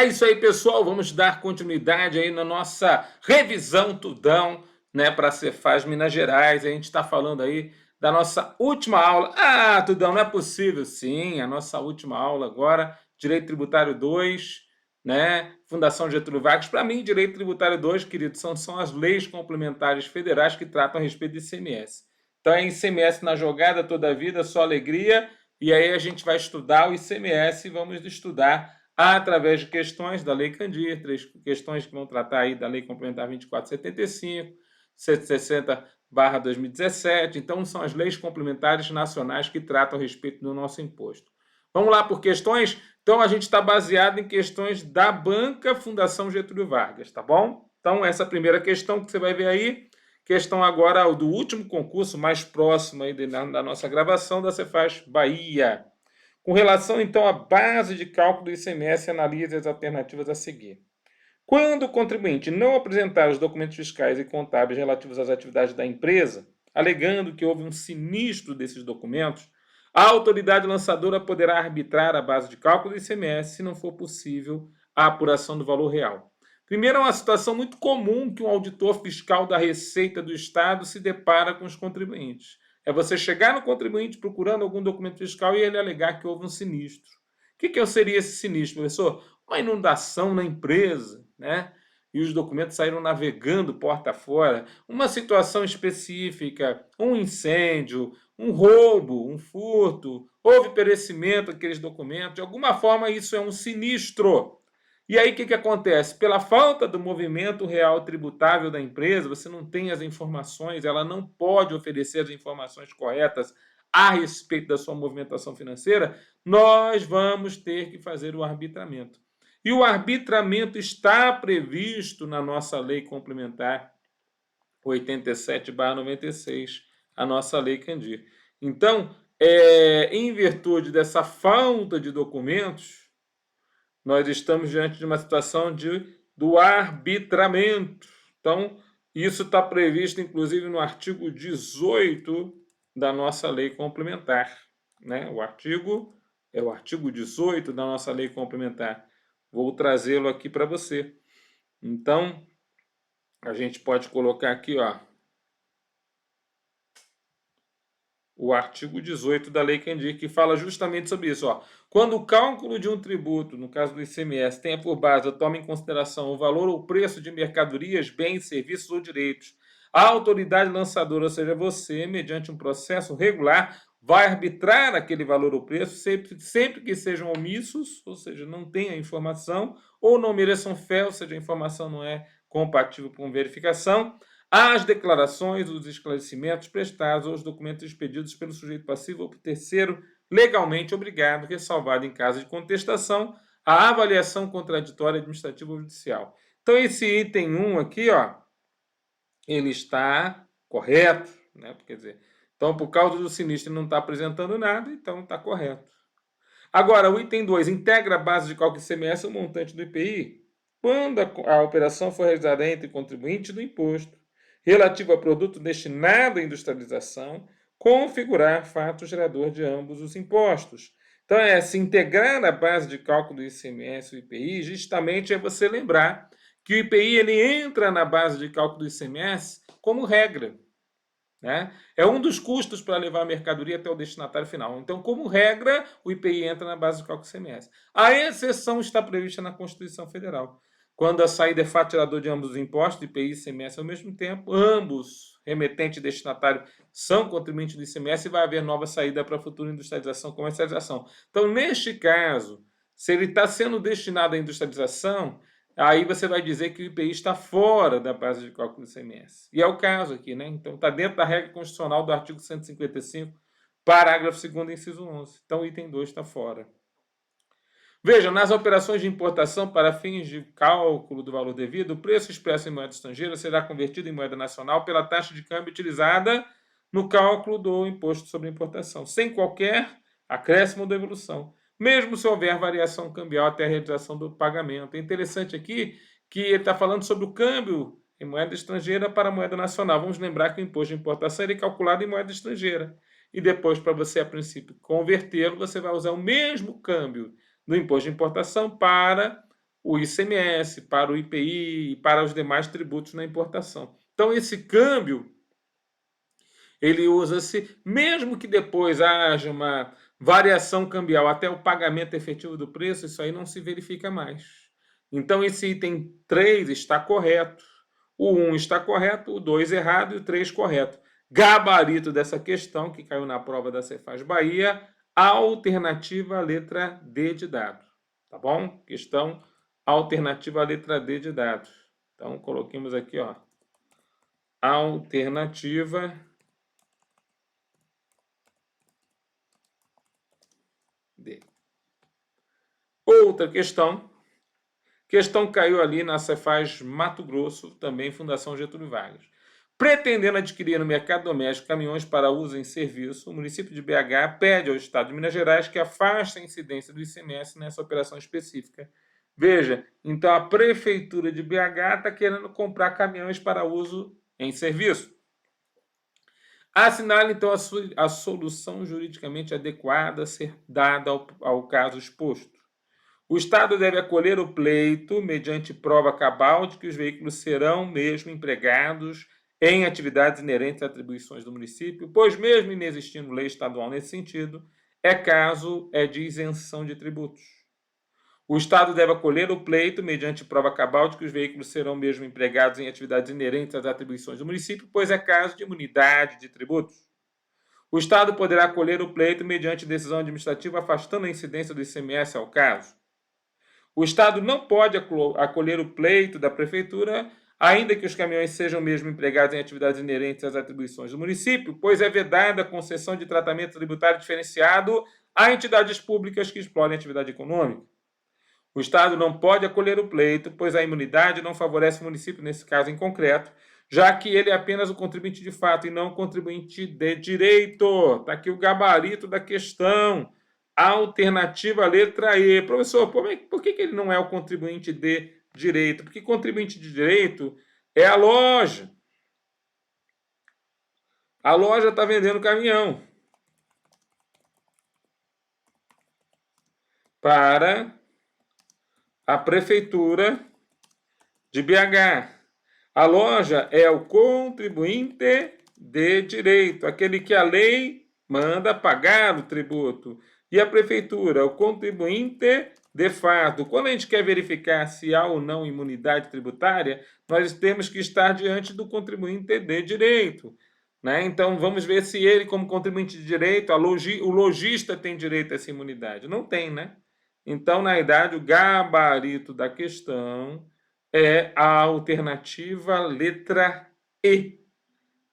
É isso aí, pessoal. Vamos dar continuidade aí na nossa revisão Tudão, né, para a Cefaz Minas Gerais. A gente está falando aí da nossa última aula. Ah, Tudão, não é possível. Sim, a nossa última aula agora, Direito Tributário 2, né, Fundação Getúlio Vargas. Para mim, Direito Tributário 2, querido, são as leis complementares federais que tratam a respeito de ICMS. Então, é ICMS na jogada toda a vida, só alegria. E aí a gente vai estudar o ICMS e vamos estudar através de questões da Lei Candir, três questões que vão tratar aí da Lei Complementar 2475, 160/2017. Então, são as leis complementares nacionais que tratam a respeito do nosso imposto. Vamos lá por questões? Então, a gente está baseado em questões da Banca Fundação Getúlio Vargas, tá bom? Então, essa primeira questão que você vai ver aí, questão agora do último concurso mais próximo aí da nossa gravação da Cefaz Bahia. Com relação, então, à base de cálculo do ICMS, analise as alternativas a seguir. Quando o contribuinte não apresentar os documentos fiscais e contábeis relativos às atividades da empresa, alegando que houve um sinistro desses documentos, a autoridade lançadora poderá arbitrar a base de cálculo do ICMS se não for possível a apuração do valor real. Primeiro, é uma situação muito comum que um auditor fiscal da Receita do Estado se depara com os contribuintes. É você chegar no contribuinte procurando algum documento fiscal e ele alegar que houve um sinistro. O que seria esse sinistro, professor? Uma inundação na empresa, né? E os documentos saíram navegando porta fora. Uma situação específica, um incêndio, um roubo, um furto, houve perecimento daqueles documentos. De alguma forma, isso é um sinistro. E aí, o que acontece? Pela falta do movimento real tributável da empresa, você não tem as informações, ela não pode oferecer as informações corretas a respeito da sua movimentação financeira, nós vamos ter que fazer o arbitramento. E o arbitramento está previsto na nossa lei complementar 87/96, a nossa lei Candir. Então, em virtude dessa falta de documentos, nós estamos diante de uma situação do arbitramento. Então, isso está previsto, inclusive, no artigo 18 da nossa lei complementar. Né? O artigo 18 da nossa lei complementar. Vou trazê-lo aqui para você. Então, a gente pode colocar aqui, ó, o artigo 18 da Lei Candir, que fala justamente sobre isso. Ó. Quando o cálculo de um tributo, no caso do ICMS, tenha por base, toma em consideração o valor ou preço de mercadorias, bens, serviços ou direitos, a autoridade lançadora, ou seja, você, mediante um processo regular, vai arbitrar aquele valor ou preço sempre que sejam omissos, ou seja, não tenha informação, ou não mereçam fé, ou seja, a informação não é compatível com verificação, as declarações, os esclarecimentos prestados ou os documentos expedidos pelo sujeito passivo ou por terceiro legalmente obrigado, ressalvado em caso de contestação, a avaliação contraditória administrativa ou judicial. Então, esse item 1 aqui, ó, ele está correto, né? Quer dizer, então, por causa do sinistro, ele não está apresentando nada, então está correto. Agora, o item 2, integra a base de cálculo ICMS o montante do IPI quando a operação for realizada entre contribuinte do imposto relativo a produto destinado à industrialização, configurar fato gerador de ambos os impostos. Então, se integrar a base de cálculo do ICMS e o IPI, justamente é você lembrar que o IPI ele entra na base de cálculo do ICMS como regra. Né? É um dos custos para levar a mercadoria até o destinatário final. Então, como regra, o IPI entra na base de cálculo do ICMS. A exceção está prevista na Constituição Federal. Quando a saída é faturador de ambos os impostos, IPI e ICMS ao mesmo tempo, ambos, remetente e destinatário, são contribuintes do ICMS e vai haver nova saída para a futura industrialização e comercialização. Então, neste caso, se ele está sendo destinado à industrialização, aí você vai dizer que o IPI está fora da base de cálculo do ICMS. E é o caso aqui, né? Então, está dentro da regra constitucional do artigo 155, parágrafo 2º, inciso 11. Então, o item 2 está fora. Veja, nas operações de importação para fins de cálculo do valor devido, o preço expresso em moeda estrangeira será convertido em moeda nacional pela taxa de câmbio utilizada no cálculo do imposto sobre importação, sem qualquer acréscimo ou devolução, mesmo se houver variação cambial até a realização do pagamento. É interessante aqui que ele está falando sobre o câmbio em moeda estrangeira para moeda nacional. Vamos lembrar que o imposto de importação é calculado em moeda estrangeira. E depois, para você, a princípio, convertê-lo, você vai usar o mesmo câmbio do imposto de importação para o ICMS, para o IPI e para os demais tributos na importação. Então, esse câmbio, ele usa-se, mesmo que depois haja uma variação cambial até o pagamento efetivo do preço, isso aí não se verifica mais. Então, esse item 3 está correto, o 1 está correto, o 2 errado e o 3 correto. Gabarito dessa questão, que caiu na prova da Cefaz Bahia, alternativa à letra D de dado. Tá bom? Questão alternativa à letra D de dado. Então, coloquemos aqui, ó, alternativa D. Outra questão. Questão caiu ali na Cefaz Mato Grosso, também Fundação Getúlio Vargas. Pretendendo adquirir no mercado doméstico caminhões para uso em serviço, o município de BH pede ao Estado de Minas Gerais que afaste a incidência do ICMS nessa operação específica. Veja, então a Prefeitura de BH está querendo comprar caminhões para uso em serviço. Assinale, então, a solução juridicamente adequada a ser dada ao caso exposto. O Estado deve acolher o pleito mediante prova cabal de que os veículos serão mesmo empregados em atividades inerentes a atribuições do município, pois mesmo inexistindo lei estadual nesse sentido, é caso de isenção de tributos. O Estado deve acolher o pleito mediante prova cabal de que os veículos serão mesmo empregados em atividades inerentes às atribuições do município, pois é caso de imunidade de tributos. O Estado poderá acolher o pleito mediante decisão administrativa afastando a incidência do ICMS ao caso. O Estado não pode acolher o pleito da Prefeitura, ainda que os caminhões sejam mesmo empregados em atividades inerentes às atribuições do município, pois é vedada a concessão de tratamento tributário diferenciado a entidades públicas que explorem atividade econômica. O Estado não pode acolher o pleito, pois a imunidade não favorece o município nesse caso em concreto, já que ele é apenas o contribuinte de fato e não o contribuinte de direito. Está aqui o gabarito da questão. Alternativa letra E. Professor, por que ele não é o contribuinte de direito? Porque contribuinte de direito é a loja. A loja está vendendo caminhão para a Prefeitura de BH. A loja é o contribuinte de direito, aquele que a lei manda pagar o tributo. E a Prefeitura, o contribuinte de fato. Quando a gente quer verificar se há ou não imunidade tributária, nós temos que estar diante do contribuinte de direito. Né? Então, vamos ver se ele, como contribuinte de direito, o lojista tem direito a essa imunidade. Não tem, né? Então, na verdade, o gabarito da questão é a alternativa letra E.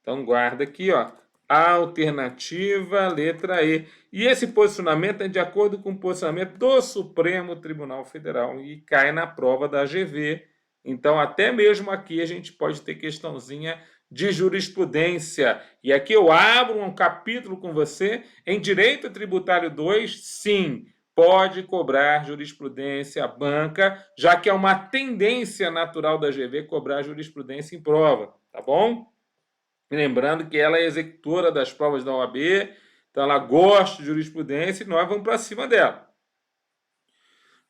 Então, guarda aqui, ó. Alternativa letra E. E esse posicionamento é de acordo com o posicionamento do Supremo Tribunal Federal e cai na prova da AGV. Então, até mesmo aqui a gente pode ter questãozinha de jurisprudência. E aqui eu abro um capítulo com você em Direito Tributário 2, sim, pode cobrar jurisprudência à banca, já que é uma tendência natural da AGV cobrar jurisprudência em prova, tá bom? Lembrando que ela é executora das provas da OAB, então ela gosta de jurisprudência e nós vamos para cima dela.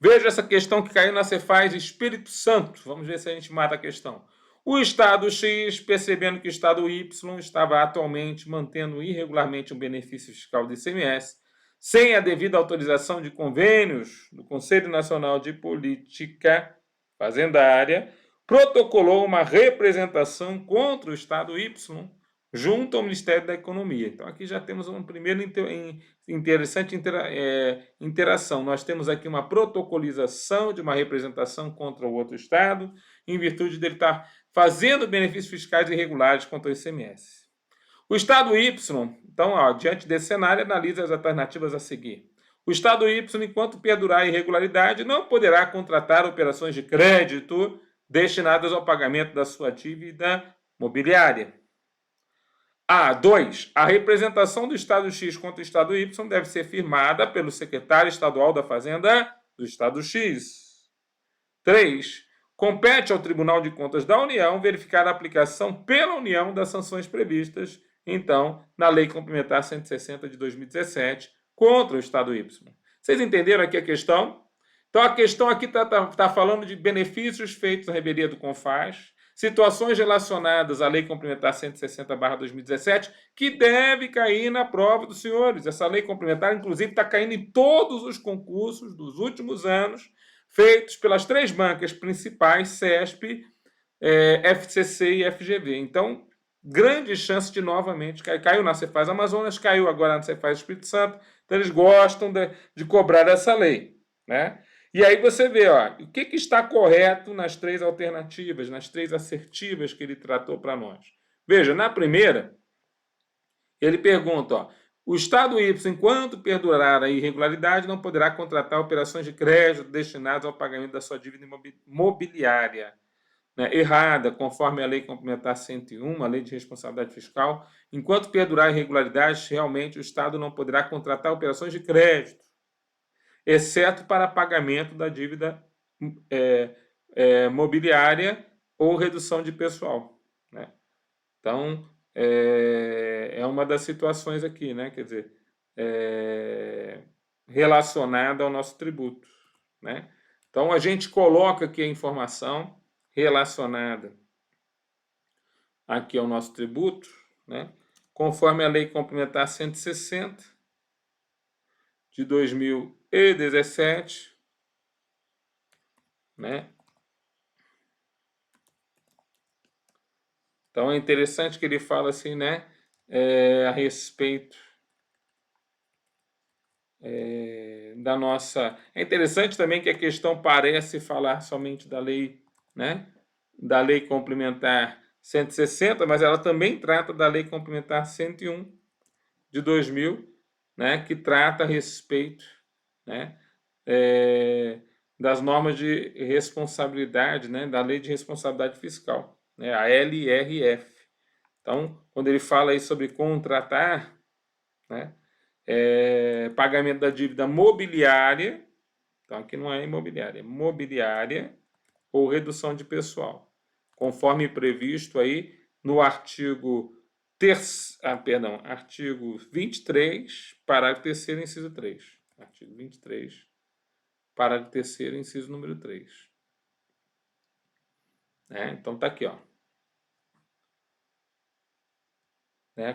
Veja essa questão que caiu na Cefaz Espírito Santo. Vamos ver se a gente mata a questão. O Estado X, percebendo que o Estado Y estava atualmente mantendo irregularmente um benefício fiscal de ICMS, sem a devida autorização de convênios do Conselho Nacional de Política Fazendária, protocolou uma representação contra o Estado Y junto ao Ministério da Economia. Então, aqui já temos uma primeira interessante interação. Nós temos aqui uma protocolização de uma representação contra o outro Estado, em virtude dele estar fazendo benefícios fiscais irregulares contra o ICMS. O Estado Y, então, diante desse cenário, analisa as alternativas a seguir. O Estado Y, enquanto perdurar a irregularidade, não poderá contratar operações de crédito destinadas ao pagamento da sua dívida mobiliária. 2. A representação do Estado X contra o Estado Y deve ser firmada pelo secretário estadual da Fazenda do Estado X. 3. Compete ao Tribunal de Contas da União verificar a aplicação pela União das sanções previstas, então, na Lei Complementar 160 de 2017 contra o Estado Y. Vocês entenderam aqui a questão? Então, a questão aqui está falando de benefícios feitos na revelia do CONFAS, situações relacionadas à Lei Complementar 160/2017, que deve cair na prova dos senhores. Essa lei complementar, inclusive, está caindo em todos os concursos dos últimos anos, feitos pelas três bancas principais, CESP, FCC e FGV. Então, grande chance de novamente cair. Caiu na Cefaz Amazonas, caiu agora na Cefaz Espírito Santo. Então, eles gostam de cobrar essa lei, né? E aí você vê, ó, o que está correto nas três alternativas, nas três assertivas que ele tratou para nós. Veja, na primeira, ele pergunta, ó, o Estado Y, enquanto perdurar a irregularidade, não poderá contratar operações de crédito destinadas ao pagamento da sua dívida imobiliária, né, errada, conforme a Lei Complementar 101, a Lei de Responsabilidade Fiscal. Enquanto perdurar a irregularidade, realmente o Estado não poderá contratar operações de crédito, exceto para pagamento da dívida mobiliária ou redução de pessoal, né? Então, é uma das situações aqui, né? Quer dizer, relacionada ao nosso tributo, né? Então, a gente coloca aqui a informação relacionada aqui ao nosso tributo, né? Conforme a Lei Complementar 160 de 2017, né? Então, é interessante que ele fala assim, né? A respeito da nossa... É interessante também que a questão parece falar somente da lei, né? Da Lei Complementar 160, mas ela também trata da Lei Complementar 101 de 2000, né? Que trata a respeito, né? Das normas de responsabilidade, né? Da Lei de Responsabilidade Fiscal, né? A LRF. Então, quando ele fala aí sobre contratar, né? Pagamento da dívida mobiliária, então aqui não é imobiliária, é mobiliária ou redução de pessoal, conforme previsto aí no artigo artigo 23, parágrafo 3º, inciso 3. Artigo 23, parágrafo 3º, inciso número 3. Então tá aqui, ó.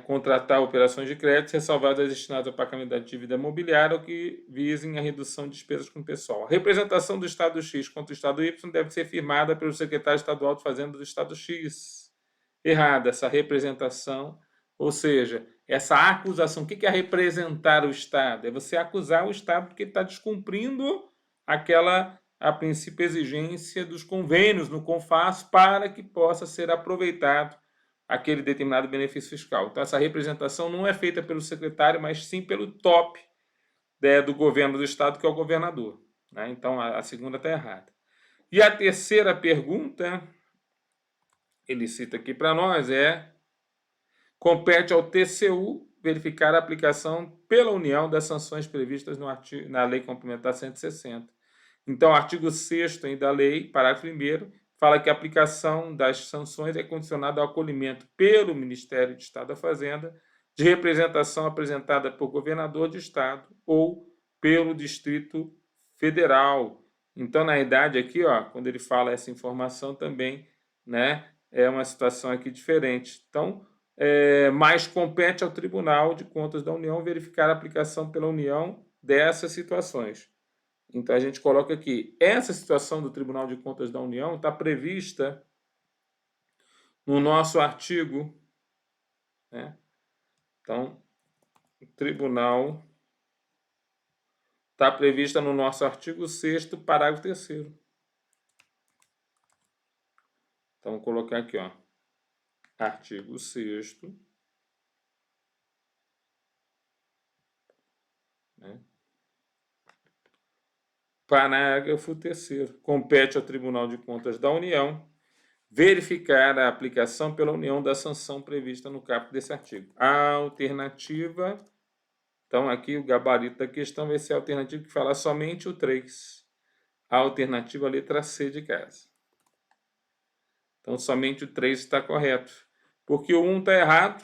Contratar operações de crédito ressalvadas destinadas ao pagamento da dívida mobiliária ou que visem a redução de despesas com o pessoal. A representação do Estado X contra o Estado Y deve ser firmada pelo secretário estadual de Fazenda do Estado X. Errada essa representação, ou seja, essa acusação. O que é representar o Estado? É você acusar o Estado porque está descumprindo aquela, a princípio, exigência dos convênios no CONFAS para que possa ser aproveitado aquele determinado benefício fiscal. Então, essa representação não é feita pelo secretário, mas sim pelo top do governo do Estado, que é o governador. Né? Então, a segunda está errada. E a terceira pergunta, ele cita aqui para nós, compete ao TCU verificar a aplicação pela União das sanções previstas na Lei Complementar 160. Então, o artigo 6º da lei, parágrafo 1º, fala que a aplicação das sanções é condicionada ao acolhimento pelo Ministério de Estado da Fazenda de representação apresentada por governador de Estado ou pelo Distrito Federal. Então, na verdade, aqui, ó, quando ele fala essa informação também, né, é uma situação aqui diferente. Então, mas compete ao Tribunal de Contas da União verificar a aplicação pela União dessas situações. Então, a gente coloca aqui, essa situação do Tribunal de Contas da União está prevista no nosso artigo, né? Então, o Tribunal está prevista no nosso artigo 6º, parágrafo 3º. Então, vou colocar aqui, ó, artigo 6º, né? Parágrafo 3º. Compete ao Tribunal de Contas da União verificar a aplicação pela União da sanção prevista no caput desse artigo. A alternativa, então aqui o gabarito da questão vai ser a alternativa que fala somente o 3. A alternativa, a letra C de casa. Então somente o 3 está correto. Porque o 1 está errado.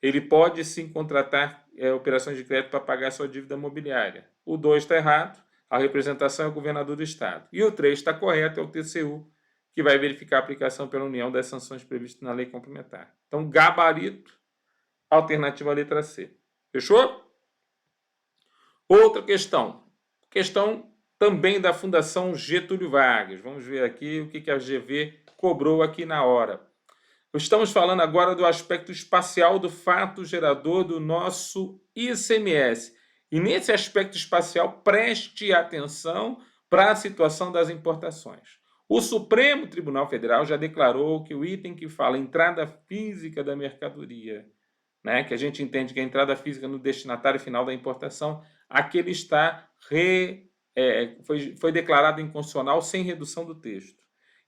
Ele pode sim contratar operações de crédito para pagar sua dívida mobiliária. O 2 está errado. A representação é o governador do estado. E o 3 está correto, é o TCU, que vai verificar a aplicação pela União das sanções previstas na lei complementar. Então, gabarito, alternativa à letra C. Fechou? Outra questão. Questão também da Fundação Getúlio Vargas. Vamos ver aqui o que a GV cobrou aqui na hora. Estamos falando agora do aspecto espacial do fato gerador do nosso ICMS. E nesse aspecto espacial, preste atenção para a situação das importações. O Supremo Tribunal Federal já declarou que o item que fala entrada física da mercadoria, né, que a gente entende que é a entrada física no destinatário final da importação, aquele está foi declarado inconstitucional sem redução do texto.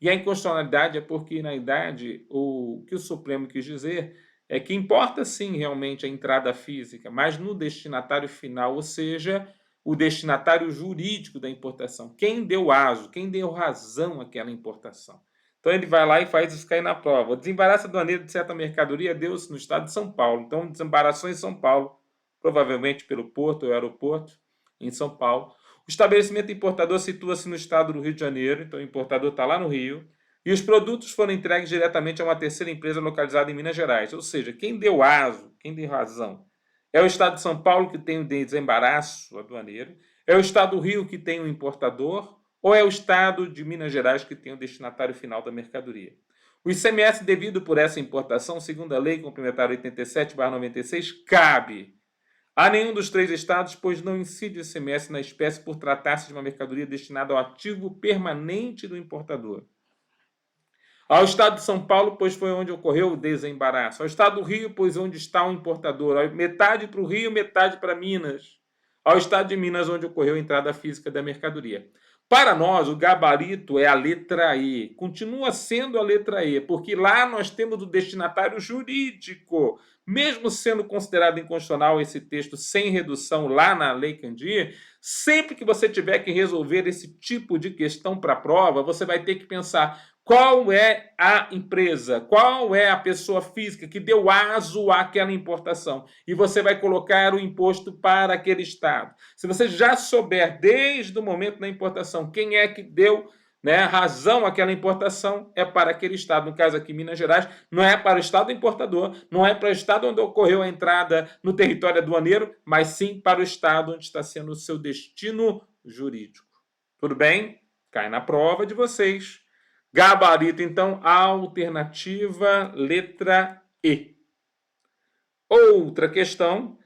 E a inconstitucionalidade é porque, na idade, o que o Supremo quis dizer é que importa sim realmente a entrada física, mas no destinatário final, ou seja, o destinatário jurídico da importação. Quem deu aso, quem deu razão àquela importação. Então ele vai lá e faz isso cair na prova. O desembaraço aduaneiro de certa mercadoria deu-se no estado de São Paulo. Então desembaraçou em São Paulo, provavelmente pelo porto ou aeroporto, em São Paulo. O estabelecimento importador situa-se no estado do Rio de Janeiro, então o importador está lá no Rio, e os produtos foram entregues diretamente a uma terceira empresa localizada em Minas Gerais. Ou seja, quem deu aso, quem deu razão, é o estado de São Paulo que tem o desembaraço aduaneiro, é o estado do Rio que tem o importador, ou é o estado de Minas Gerais que tem o destinatário final da mercadoria. O ICMS devido por essa importação, segundo a Lei Complementar 87/96, cabe a nenhum dos 3 estados, pois não incide o ICMS na espécie por tratar-se de uma mercadoria destinada ao ativo permanente do importador. Ao estado de São Paulo, pois foi onde ocorreu o desembaraço. Ao estado do Rio, pois onde está o importador. Metade para o Rio, metade para Minas. Ao estado de Minas, onde ocorreu a entrada física da mercadoria. Para nós, o gabarito é a letra E. Continua sendo a letra E, porque lá nós temos o destinatário jurídico. Mesmo sendo considerado inconstitucional esse texto sem redução lá na Lei Candir, sempre que você tiver que resolver esse tipo de questão para a prova, você vai ter que pensar qual é a empresa, qual é a pessoa física que deu aso àquela importação. E você vai colocar o imposto para aquele estado. Se você já souber desde o momento da importação quem é que deu, né, razão àquela importação, é para aquele estado. No caso aqui, Minas Gerais, não é para o estado importador, não é para o estado onde ocorreu a entrada no território aduaneiro, mas sim para o estado onde está sendo o seu destino jurídico. Tudo bem? Cai na prova de vocês. Gabarito, então, alternativa letra E. Outra questão.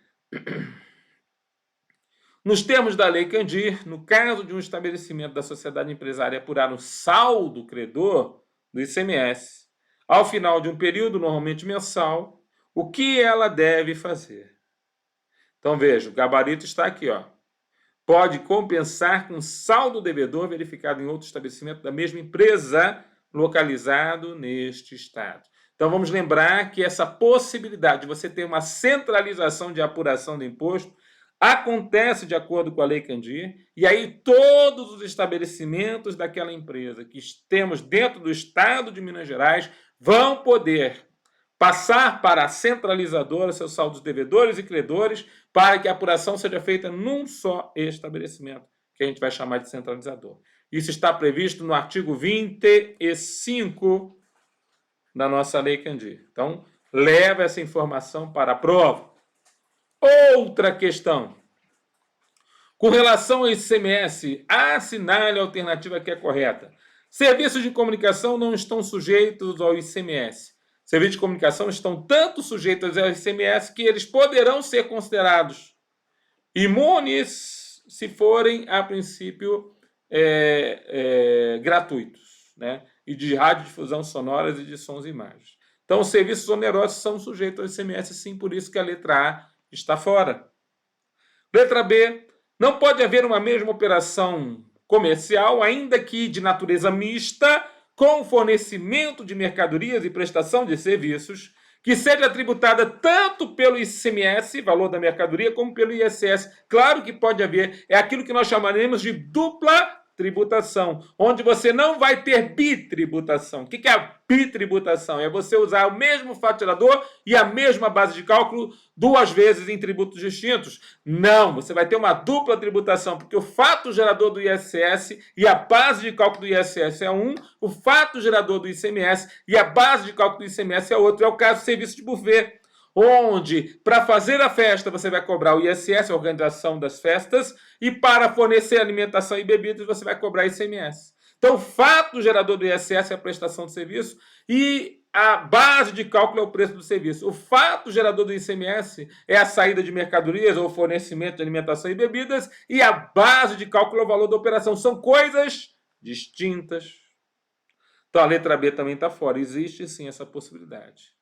Nos termos da Lei Candir, no caso de um estabelecimento da sociedade empresária apurar o saldo credor do ICMS, ao final de um período, normalmente mensal, o que ela deve fazer? Então, veja, o gabarito está aqui, ó. Pode compensar com saldo devedor verificado em outro estabelecimento da mesma empresa localizado neste estado. Então, vamos lembrar que essa possibilidade de você ter uma centralização de apuração do imposto acontece de acordo com a Lei Candir, e aí todos os estabelecimentos daquela empresa que temos dentro do estado de Minas Gerais vão poder passar para a centralizadora seus saldos devedores e credores para que a apuração seja feita num só estabelecimento, que a gente vai chamar de centralizador. Isso está previsto no artigo 25 da nossa Lei Candir. Então, leva essa informação para a prova. Outra questão. Com relação ao ICMS, assinale a alternativa que é correta. Serviços de comunicação não estão sujeitos ao ICMS. Serviços de comunicação estão tanto sujeitos ao ICMS que eles poderão ser considerados imunes se forem, a princípio, gratuitos, né? E de radiodifusão sonoras e de sons e imagens. Então, os serviços onerosos são sujeitos ao ICMS, sim, por isso que a letra A está fora. Letra B. Não pode haver uma mesma operação comercial, ainda que de natureza mista, com fornecimento de mercadorias e prestação de serviços, que seja tributada tanto pelo ICMS, valor da mercadoria, como pelo ISS. Claro que pode haver, é aquilo que nós chamaremos de dupla tributação, onde você não vai ter bitributação. O que é a bitributação? É você usar o mesmo faturador e a mesma base de cálculo duas vezes em tributos distintos. Não, você vai ter uma dupla tributação, porque o fato gerador do ISS e a base de cálculo do ISS é um, o fato gerador do ICMS e a base de cálculo do ICMS é outro. É o caso do serviço de buffet, onde, para fazer a festa, você vai cobrar o ISS, a organização das festas, e para fornecer alimentação e bebidas, você vai cobrar ICMS. Então, o fato gerador do ISS é a prestação de serviço e a base de cálculo é o preço do serviço. O fato gerador do ICMS é a saída de mercadorias ou fornecimento de alimentação e bebidas, e a base de cálculo é o valor da operação. São coisas distintas. Então, a letra B também está fora. Existe, sim, essa possibilidade.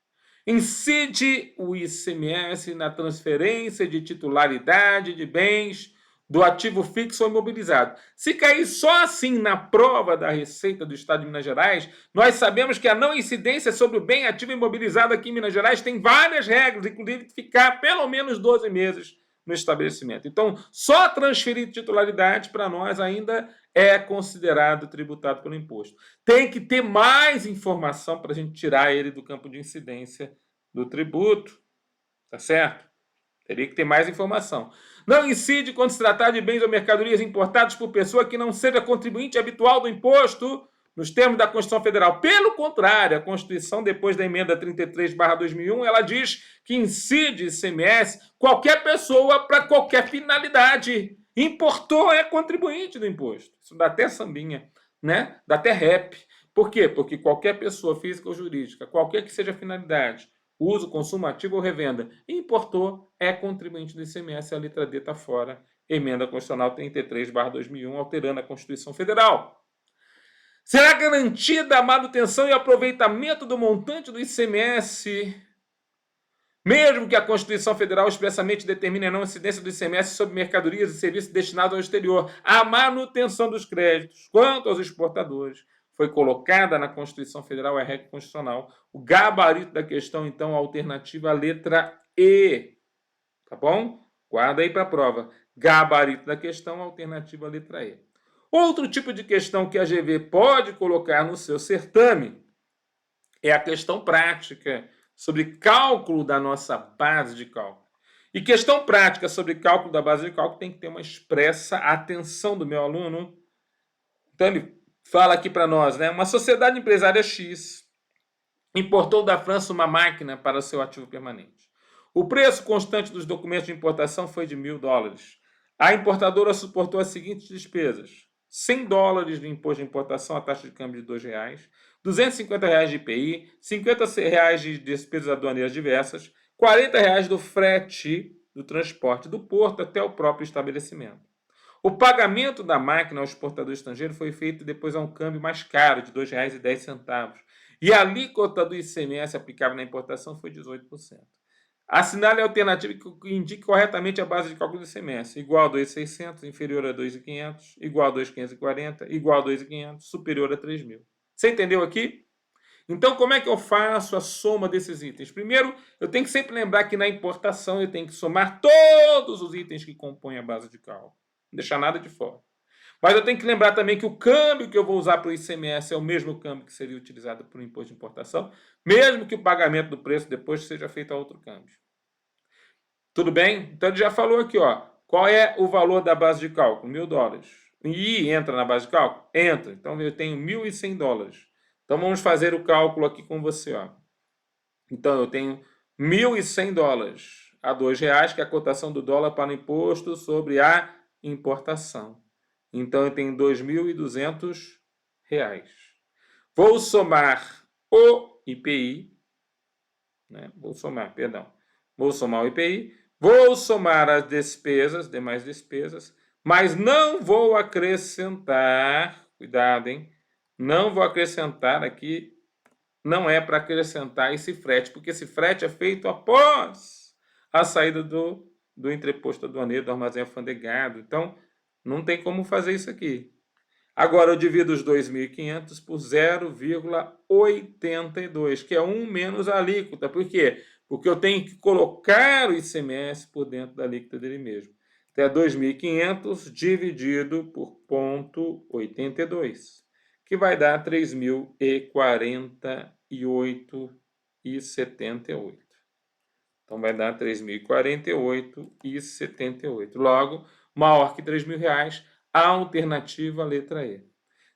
Incide o ICMS na transferência de titularidade de bens do ativo fixo ou imobilizado. Se cair só assim na prova da Receita do Estado de Minas Gerais, nós sabemos que a não incidência sobre o bem ativo imobilizado aqui em Minas Gerais tem várias regras, inclusive ficar pelo menos 12 meses no estabelecimento. Então, só transferir titularidade para nós ainda é considerado tributado pelo imposto. Tem que ter mais informação para a gente tirar ele do campo de incidência do tributo, tá certo? Teria que ter mais informação. Não incide quando se tratar de bens ou mercadorias importados por pessoa que não seja contribuinte habitual do imposto, nos termos da Constituição Federal. Pelo contrário, a Constituição, depois da emenda 33/2001, ela diz que incide ICMS qualquer pessoa para qualquer finalidade. Importou é contribuinte do imposto. Isso dá até sambinha, né? Dá até rap. Por quê? Porque qualquer pessoa física ou jurídica, qualquer que seja a finalidade, uso, consumo ativo ou revenda, importou é contribuinte do ICMS. A letra D está fora. Emenda Constitucional 33/2001, alterando a Constituição Federal. Será garantida a manutenção e aproveitamento do montante do ICMS, mesmo que a Constituição Federal expressamente determine a não incidência do ICMS sobre mercadorias e serviços destinados ao exterior. A manutenção dos créditos quanto aos exportadores foi colocada na Constituição Federal, é regra constitucional. O gabarito da questão, então, a alternativa, a letra E. Tá bom? Guarda aí para a prova. Gabarito da questão, alternativa, a letra E. Outro tipo de questão que a GV pode colocar no seu certame é a questão prática sobre cálculo da nossa base de cálculo. E questão prática sobre cálculo da base de cálculo tem que ter uma expressa atenção do meu aluno. Então, ele fala aqui para nós, né? Uma sociedade empresária X importou da França uma máquina para o seu ativo permanente. O preço constante dos documentos de importação foi de $1.000. A importadora suportou as seguintes despesas: $100 de imposto de importação, a taxa de câmbio de R$2, R$250 de IPI, R$50 de despesas aduaneiras diversas, R$40 do frete do transporte do porto até o próprio estabelecimento. O pagamento da máquina ao exportador estrangeiro foi feito depois a um câmbio mais caro, de R$2,10, e a alíquota do ICMS aplicável na importação foi 18%. Assinale a alternativa que indique corretamente a base de cálculo do ICMS. Igual a 2.600, inferior a 2.500, igual a 2.540, igual a 2.500, superior a 3.000. Você entendeu aqui? Então, como é que eu faço a soma desses itens? Primeiro, eu tenho que sempre lembrar que na importação eu tenho que somar todos os itens que compõem a base de cálculo. Não deixar nada de fora. Mas eu tenho que lembrar também que o câmbio que eu vou usar para o ICMS é o mesmo câmbio que seria utilizado para o imposto de importação, mesmo que o pagamento do preço depois seja feito a outro câmbio. Tudo bem? Então ele já falou aqui, ó, qual é o valor da base de cálculo? $1.000. E entra na base de cálculo? Entra. Então eu tenho $1.100. Então vamos fazer o cálculo aqui com você, ó. Então eu tenho $1.100 a R$2, que é a cotação do dólar para o imposto sobre a importação. Então eu tenho R$2.200. Vou somar o IPI, né? Vou somar o IPI, vou somar as despesas, demais despesas, mas não vou acrescentar, cuidado, hein? Não vou acrescentar aqui, não é para acrescentar esse frete, porque esse frete é feito após a saída do entreposto aduaneiro, do armazém alfandegado. Então, não tem como fazer isso aqui. Agora, eu divido os 2.500 por 0,82, que é 1 menos a alíquota. Por quê? Porque eu tenho que colocar o ICMS por dentro da alíquota dele mesmo. Até 2.500 dividido por 0,82, que vai dar 3.048,78. Então, vai dar 3.048,78. Logo, maior que R$3.000, a alternativa letra E.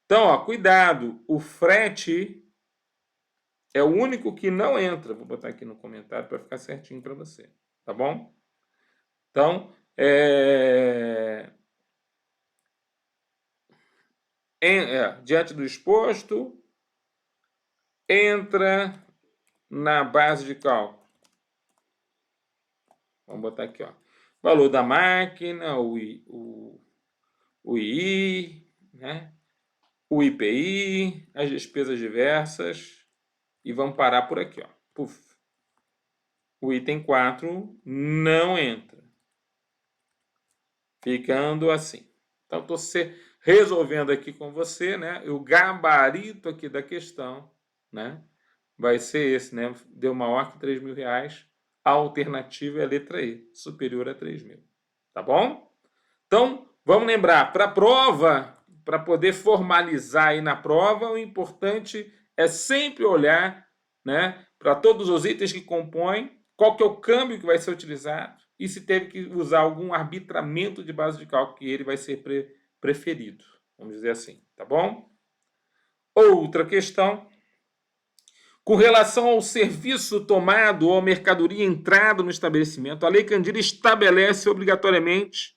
Então, ó, cuidado, o frete é o único que não entra. Vou botar aqui no comentário para ficar certinho para você, tá bom? Então, diante do exposto, entra na base de cálculo. Vamos botar aqui, ó. Valor da máquina, o II, né? O IPI, as despesas diversas, e vamos parar por aqui, ó. Puf. O item 4 não entra. Ficando assim. Então, estou resolvendo aqui com você, né? O gabarito aqui da questão, né? Vai ser esse, né? Deu maior que R$3.000. A alternativa é a letra E, superior a 3.000. Tá bom? Então, vamos lembrar, para a prova, para poder formalizar aí na prova, o importante é sempre olhar, né, para todos os itens que compõem, qual que é o câmbio que vai ser utilizado e se teve que usar algum arbitramento de base de cálculo que ele vai ser preferido, vamos dizer assim, tá bom? Outra questão, com relação ao serviço tomado ou à mercadoria entrada no estabelecimento, a Lei Candir estabelece obrigatoriamente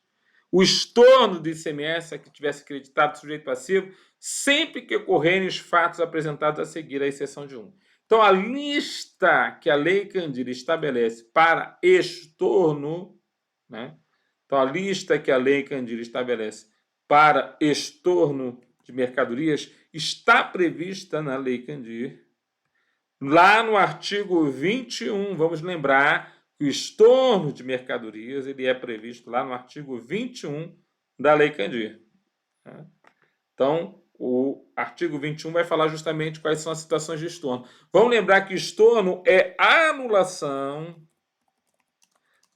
o estorno do ICMS a que tivesse acreditado o sujeito passivo sempre que ocorrerem os fatos apresentados a seguir, à exceção de um. Então, a lista que a Lei Candir estabelece para estorno, né? Então, a lista que a Lei Candir estabelece para estorno de mercadorias está prevista na Lei Candir. Lá no artigo 21, vamos lembrar que o estorno de mercadorias ele é previsto lá no artigo 21 da Lei Candir. Então, o artigo 21 vai falar justamente quais são as situações de estorno. Vamos lembrar que estorno é anulação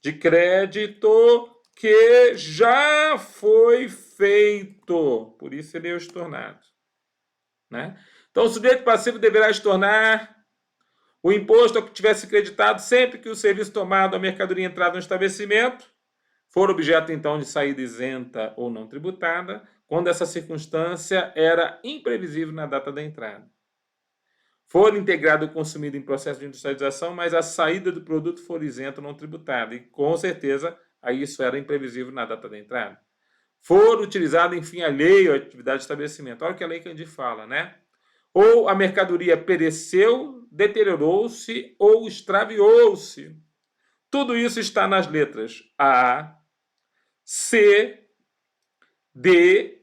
de crédito que já foi feito. Por isso ele é o estornado, né? Então, o sujeito passivo deverá estornar o imposto que tivesse creditado sempre que o serviço tomado, a mercadoria entrada no estabelecimento, for objeto, então, de saída isenta ou não tributada, quando essa circunstância era imprevisível na data da entrada. For integrado ou consumido em processo de industrialização, mas a saída do produto for isenta ou não tributada. E, com certeza, aí isso era imprevisível na data da entrada. For utilizado em fim alheio à atividade de estabelecimento. Olha o que a Lei Candir fala, né? Ou a mercadoria pereceu, deteriorou-se ou extraviou-se. Tudo isso está nas letras A, C, D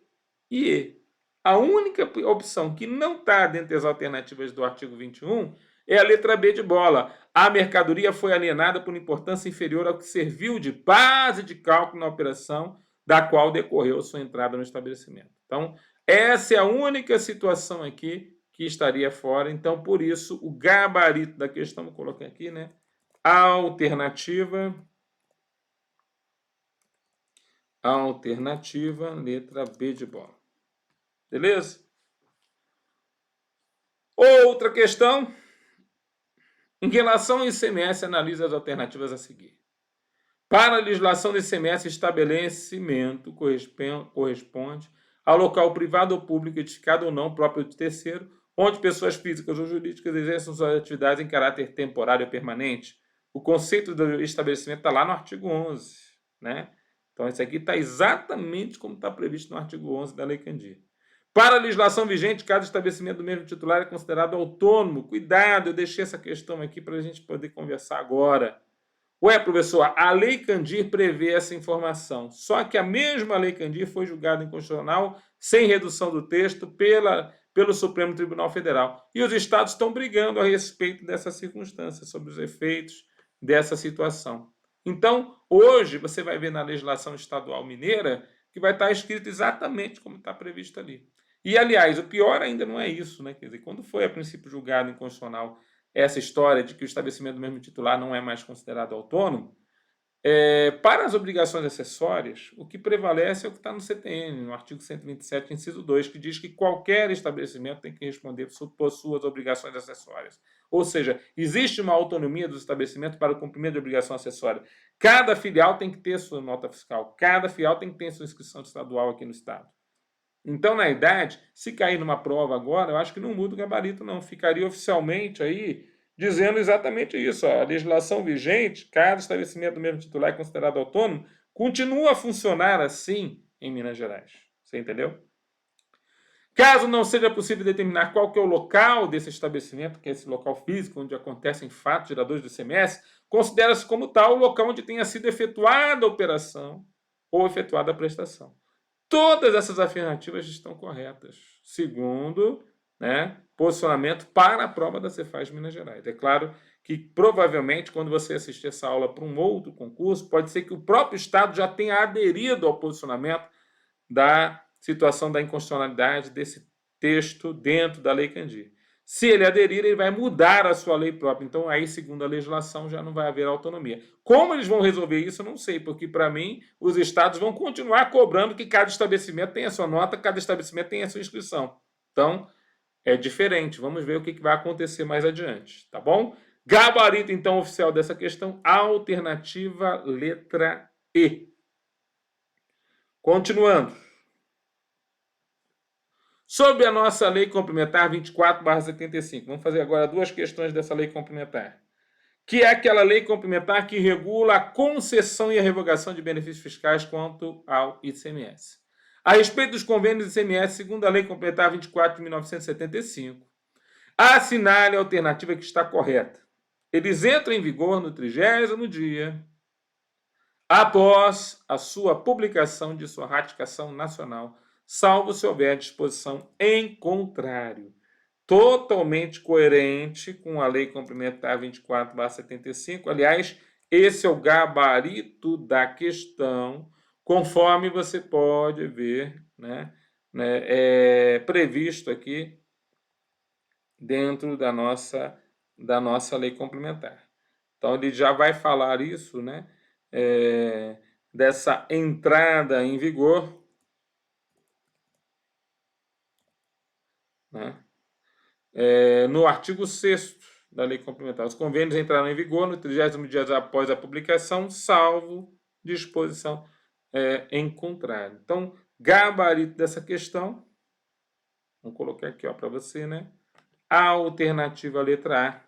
e E. A única opção que não está dentro das alternativas do artigo 21 é a letra B de bola. A mercadoria foi alienada por importância inferior ao que serviu de base de cálculo na operação da qual decorreu sua entrada no estabelecimento. Então, essa é a única situação aqui que estaria fora. Então, por isso, o gabarito da questão, vou colocar aqui, né? Alternativa, letra B de bola. Beleza? Outra questão. Em relação ao ICMS, analisa as alternativas a seguir. Para a legislação do ICMS, estabelecimento corresponde ao local privado ou público, edificado ou não, próprio de terceiro, onde pessoas físicas ou jurídicas exerçam suas atividades em caráter temporário ou permanente. O conceito do estabelecimento está lá no artigo 11, né? Então, isso aqui está exatamente como está previsto no artigo 11 da Lei Candir. Para a legislação vigente, cada estabelecimento do mesmo titular é considerado autônomo. Cuidado, eu deixei essa questão aqui para a gente poder conversar agora. Ué, professor, a Lei Candir prevê essa informação. Só que a mesma Lei Candir foi julgada inconstitucional, sem redução do texto, pelo Supremo Tribunal Federal. E os estados estão brigando a respeito dessa circunstância, sobre os efeitos dessa situação. Então, hoje, você vai ver na legislação estadual mineira que vai estar escrito exatamente como está previsto ali. E, aliás, o pior ainda não é isso, né? Quer dizer, quando foi a princípio julgado inconstitucional essa história de que o estabelecimento do mesmo titular não é mais considerado autônomo, Para as obrigações acessórias, o que prevalece é o que está no CTN, no artigo 127, inciso 2, que diz que qualquer estabelecimento tem que responder por suas obrigações acessórias. Ou seja, existe uma autonomia dos estabelecimentos para o cumprimento de obrigação acessória. Cada filial tem que ter sua nota fiscal, cada filial tem que ter sua inscrição estadual aqui no Estado. Então, na idade, se cair numa prova agora, eu acho que não muda o gabarito, não. Ficaria oficialmente aí dizendo exatamente isso. Ó, a legislação vigente, cada estabelecimento do mesmo titular é considerado autônomo, continua a funcionar assim em Minas Gerais. Você entendeu? Caso não seja possível determinar qual que é o local desse estabelecimento, que é esse local físico onde acontecem fatos geradores do ICMS, considera-se como tal o local onde tenha sido efetuada a operação ou efetuada a prestação. Todas essas afirmativas estão corretas, segundo, né, posicionamento para a prova da Cefaz de Minas Gerais. É claro que, provavelmente, quando você assistir essa aula para um outro concurso, pode ser que o próprio Estado já tenha aderido ao posicionamento da situação da inconstitucionalidade desse texto dentro da Lei Candir. Se ele aderir, ele vai mudar a sua lei própria. Então, aí, segundo a legislação, já não vai haver autonomia. Como eles vão resolver isso, eu não sei, porque, para mim, os estados vão continuar cobrando que cada estabelecimento tenha a sua nota, cada estabelecimento tenha a sua inscrição. Então, é diferente. Vamos ver o que vai acontecer mais adiante, tá bom? Gabarito, então, oficial dessa questão, alternativa letra E. Continuando. Sobre a nossa lei complementar 24/75. Vamos fazer agora duas questões dessa lei complementar. Que é aquela lei complementar que regula a concessão e a revogação de benefícios fiscais quanto ao ICMS. A respeito dos convênios do ICMS, segundo a lei complementar 24 de 1975, assinale a alternativa que está correta. Eles entram em vigor no 30º dia após a sua publicação de sua ratificação nacional, salvo se houver disposição em contrário. Totalmente coerente com a Lei Complementar 24/75. Aliás, esse é o gabarito da questão, conforme você pode ver, né, é previsto aqui dentro da nossa Lei Complementar. Então, ele já vai falar isso, né, dessa entrada em vigor, né, no artigo 6º da Lei Complementar. Os convênios entrarão em vigor no 30º dia após a publicação, salvo disposição em contrário. Então, gabarito dessa questão, vou colocar aqui para você, né? A alternativa letra A.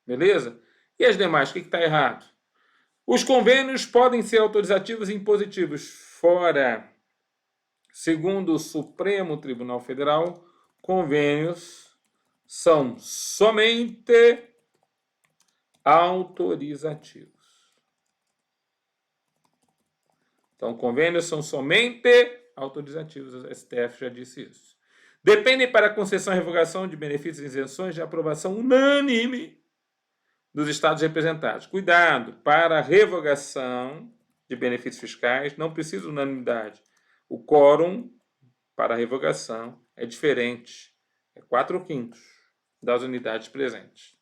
Beleza? E as demais, o que está errado? Os convênios podem ser autorizativos e impositivos, fora, segundo o Supremo Tribunal Federal, convênios são somente autorizativos. Então, convênios são somente autorizativos, o STF já disse isso. Dependem para concessão e revogação de benefícios e isenções de aprovação unânime dos estados representados. Cuidado, para a revogação de benefícios fiscais não precisa unanimidade. O quórum para a revogação é diferente, é 4/5 das unidades presentes.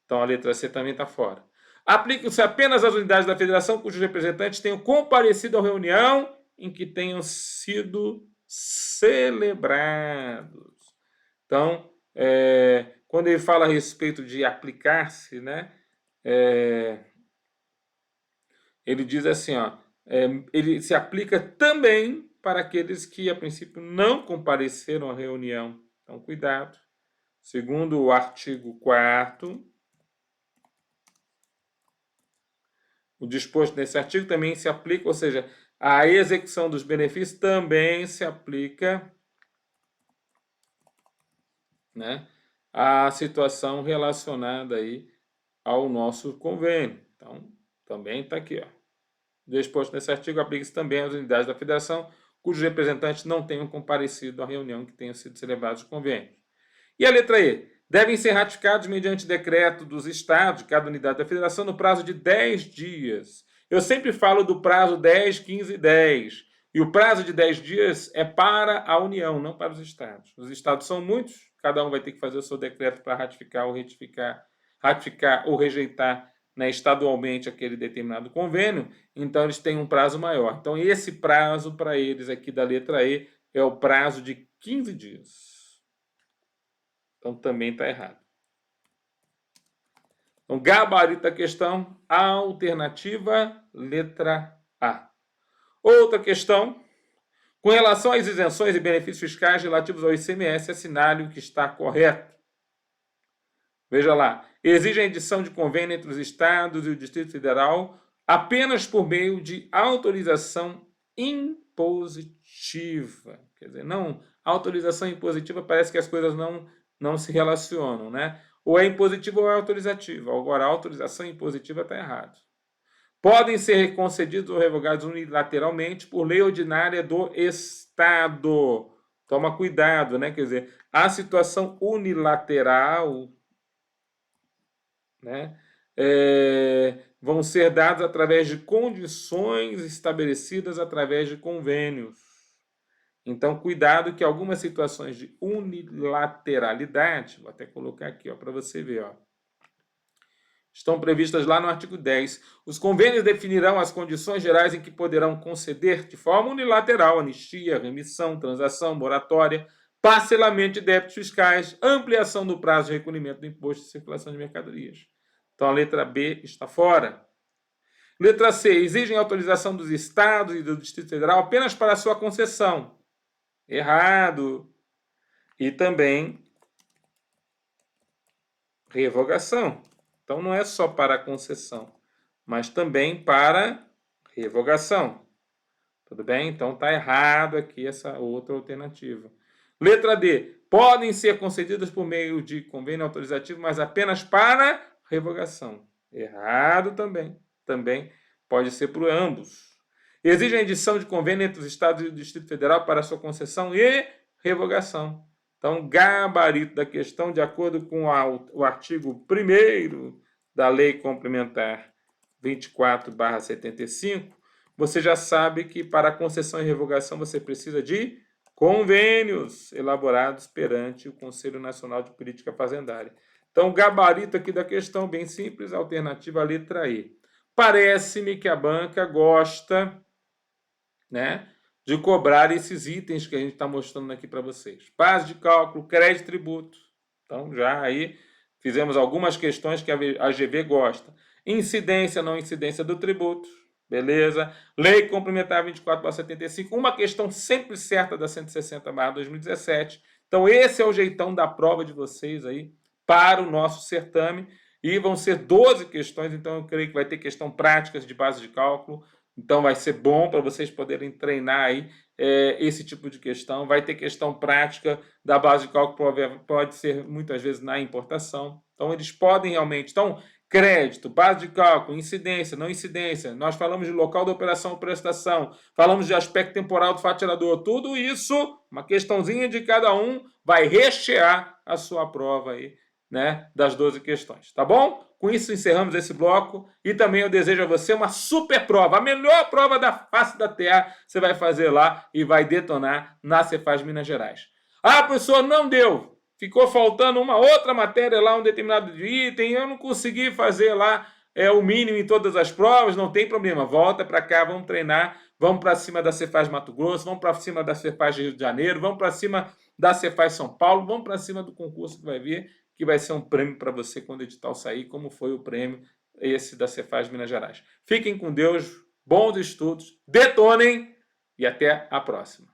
Então a letra C também está fora. Aplicam-se apenas às unidades da federação cujos representantes tenham comparecido à reunião em que tenham sido celebrados. Então, quando ele fala a respeito de aplicar-se, né, ele diz assim, ele se aplica também para aqueles que, a princípio, não compareceram à reunião. Então, cuidado. Segundo o artigo 4º, o disposto nesse artigo também se aplica, ou seja, a execução dos benefícios também se aplica, né, à situação relacionada aí ao nosso convênio. Então, também está aqui, disposto nesse artigo, aplica-se também às unidades da federação cujos representantes não tenham comparecido à reunião que tenham sido celebrados os convênios. E a letra E? Devem ser ratificados mediante decreto dos estados, de cada unidade da federação, no prazo de 10 dias. Eu sempre falo do prazo 10, 15 e 10. E o prazo de 10 dias é para a União, não para os estados. Os estados são muitos, cada um vai ter que fazer o seu decreto para ratificar ou retificar ratificar ou rejeitar, né, estadualmente aquele determinado convênio, então eles têm um prazo maior. Então, esse prazo para eles aqui da letra E é o prazo de 15 dias. Então, também está errado. Então, gabarito da questão, alternativa, letra A. Outra questão, com relação às isenções e benefícios fiscais relativos ao ICMS, assinale o que está correto. Veja lá, exige a edição de convênio entre os estados e o Distrito Federal apenas por meio de autorização impositiva. Quer dizer, não, autorização impositiva parece que as coisas não se relacionam, né? Ou é impositiva ou é autorizativa. Agora, a autorização impositiva está errado. Podem ser concedidos ou revogados unilateralmente por lei ordinária do Estado. Toma cuidado, né? Quer dizer, a situação unilateral, né, vão ser dados através de condições estabelecidas através de convênios. Então, cuidado que algumas situações de unilateralidade, vou até colocar aqui para você ver, estão previstas lá no artigo 10. Os convênios definirão as condições gerais em que poderão conceder de forma unilateral anistia, remissão, transação, moratória, parcelamento de débitos fiscais, ampliação do prazo de recolhimento do imposto de circulação de mercadorias. Então, a letra B está fora. Letra C. Exigem autorização dos estados e do Distrito Federal apenas para a sua concessão. Errado. E também revogação. Então, não é só para a concessão, mas também para revogação. Tudo bem? Então, está errado aqui essa outra alternativa. Letra D. Podem ser concedidas por meio de convênio autorizativo, mas apenas para revogação. Errado também. Também pode ser por ambos. Exige a edição de convênio entre os estados e o Distrito Federal para sua concessão e revogação. Então, gabarito da questão, de acordo com o artigo 1º da Lei Complementar 24/75, você já sabe que para concessão e revogação você precisa de convênios elaborados perante o Conselho Nacional de Política Fazendária. Então, o gabarito aqui da questão, bem simples, alternativa letra E. Parece-me que a banca gosta, né, de cobrar esses itens que a gente está mostrando aqui para vocês. Base de cálculo, crédito e tributo. Então, já aí fizemos algumas questões que a AGV gosta. Incidência, não incidência do tributo. Beleza? Lei Complementar 24/75. Uma questão sempre certa da 160/2017. Então, esse é o jeitão da prova de vocês aí para o nosso certame. E vão ser 12 questões, então eu creio que vai ter questão práticas de base de cálculo. Então, vai ser bom para vocês poderem treinar aí esse tipo de questão. Vai ter questão prática da base de cálculo, pode ser muitas vezes na importação. Então, eles podem realmente... Então, crédito, base de cálculo, incidência, não incidência. Nós falamos de local da operação ou prestação. Falamos de aspecto temporal do fatiador. Tudo isso, uma questãozinha de cada um, vai rechear a sua prova aí, né, das 12 questões. Tá bom? Com isso, encerramos esse bloco e também eu desejo a você uma super prova, a melhor prova da face da Terra, você vai fazer lá e vai detonar na Cefaz Minas Gerais. Ah, professor, não deu. Ficou faltando uma outra matéria lá, um determinado item, eu não consegui fazer lá o mínimo em todas as provas, não tem problema. Volta para cá, vamos treinar, vamos para cima da Cefaz Mato Grosso, vamos para cima da Cefaz Rio de Janeiro, vamos para cima da Cefaz São Paulo, vamos para cima do concurso que vai vir, que vai ser um prêmio para você quando o edital sair, como foi o prêmio esse da Cefaz Minas Gerais. Fiquem com Deus, bons estudos, detonem e até a próxima.